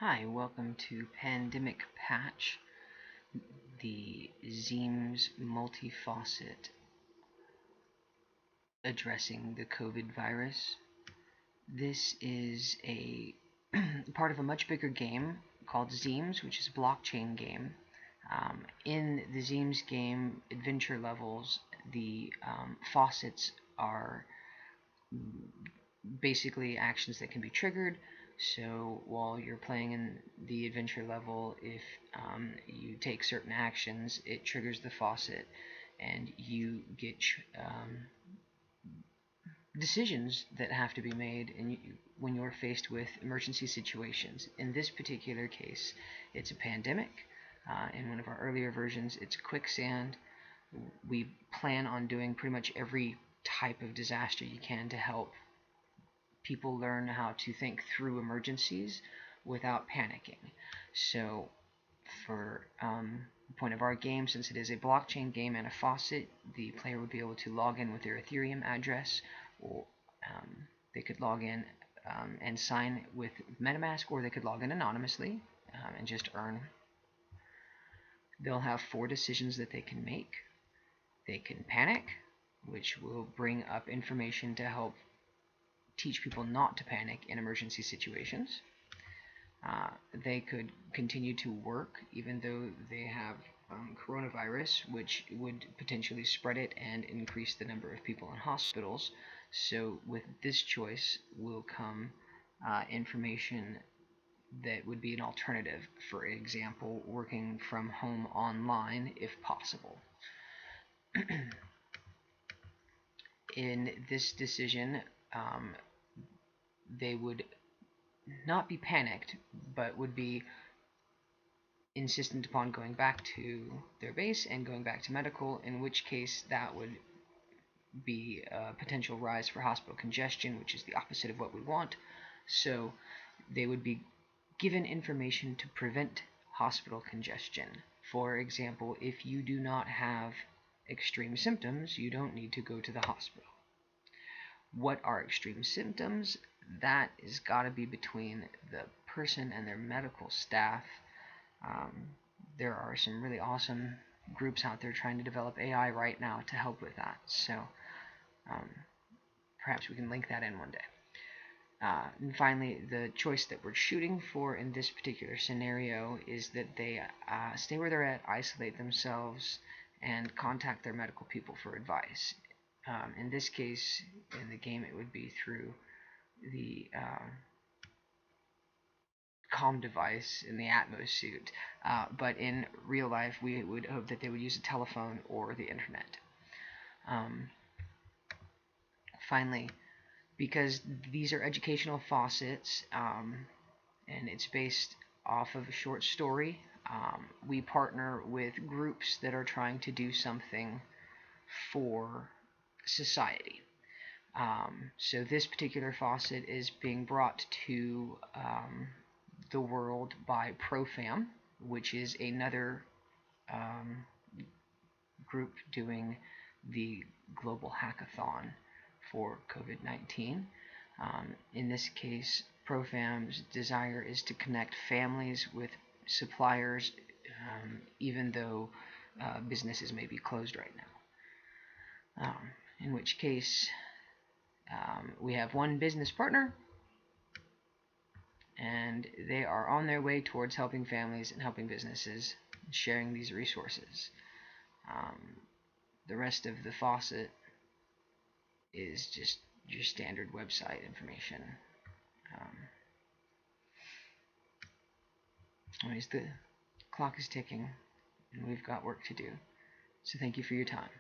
Hi, welcome to Pandemic Patch, the Zeemz multi-faucet addressing the COVID virus. This is a part of a much bigger game called Zeemz, which is a blockchain game. In the Zeemz game Adventure Levels, the faucets are basically actions that can be triggered. So while you're playing in the adventure level, if you take certain actions, it triggers the faucet, and you get decisions that have to be made when you're faced with emergency situations. In this particular case, it's a pandemic. In one of our earlier versions, it's quicksand. We plan on doing pretty much every type of disaster you can to help people learn how to think through emergencies without panicking. So for the point of our game, since it is a blockchain game and a faucet, the player would be able to log in with their Ethereum address, or they could log in and sign with MetaMask, or they could log in anonymously and just earn. They'll have 4 decisions that they can make. They can panic, which will bring up information to help teach people not to panic in emergency situations. They could continue to work even though they have coronavirus, which would potentially spread it and increase the number of people in hospitals. So with this choice will come information that would be an alternative. For example, working from home online if possible. In this decision, they would not be panicked, but would be insistent upon going back to their base and going back to medical, in which case that would be a potential rise for hospital congestion, which is the opposite of what we want. So they would be given information to prevent hospital congestion. For example, if you do not have extreme symptoms, you don't need to go to the hospital. What are extreme symptoms? That is got to be between the person and their medical staff. There are some really awesome groups out there trying to develop AI right now to help with that. So perhaps we can link that in one day. And finally, the choice that we're shooting for in this particular scenario is that they stay where they're at, isolate themselves, and contact their medical people for advice. In this case, in the game, it would be through the comm device in the Atmos suit, but in real life, we would hope that they would use a telephone or the internet. Finally, because these are educational faucets, and it's based off of a short story, we partner with groups that are trying to do something for society. So this particular faucet is being brought to the world by ProFam, which is another group doing the global hackathon for COVID-19. In this case, ProFam's desire is to connect families with suppliers, even though businesses may be closed right now. In which case, we have one business partner, and they are on their way towards helping families and helping businesses, sharing these resources. The rest of the faucet is just your standard website information. Anyways, the clock is ticking, and we've got work to do. So thank you for your time.